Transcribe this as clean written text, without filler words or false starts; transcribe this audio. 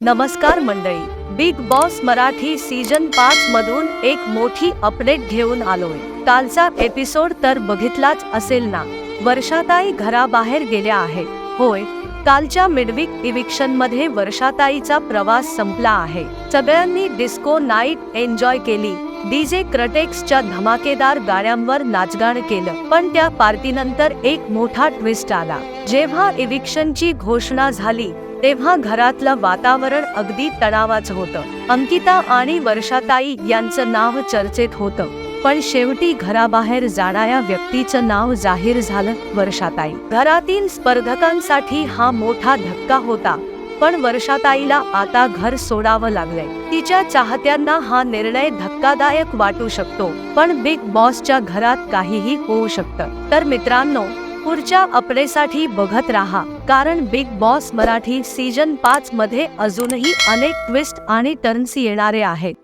नमस्कार मंडळी, big boss Marathi season 5 मधून एक मोठी अपडेट घेऊन आलोय। कालचा एपिसोड तर बघितलाच असेल ना। वर्षाताई घराबाहेर गेल्या आहेत। होय, कालच्या मिडवीक इविक्शन मध्ये वर्षाताईचा प्रवास संपला आहे। सगळ्यांनी डिस्को नाईट एन्जॉय केली, डीजे क्रटेक्सच्या धमाकेदार गाण्यांवर नाचगाण केलं। पण त्या पार्टीनंतर एक मोठा ट्विस्ट आला। जेव्हा इविक्शनची घोषणा झाली तेव्हा घरातलं वातावरण अगदी तणावाचं होतं। अंकिता आणि वर्षाताई यांचं नाव चर्चेत होतं, पण शेवटी घराबाहेर जाणाऱ्या व्यक्तीचं नाव जाहीर झालं, वर्षाताई। घरातील स्पर्धकांसाठी हा मोठा धक्का होता, पण वर्षाताईला आता घर सोडावं लागलंय। तिच्या चाहत्यांना हा निर्णय धक्कादायक वाटू शकतो, पण बिग बॉसच्या घरात काहीही होऊ शकतं। तर मित्रांनो, पुढच्या अपडेटसाठी बघत राहा, कारण बिग बॉस मराठी सीजन 5 मध्ये अजूनही अनेक ट्विस्ट आणि टर्न्स येणारे आहेत।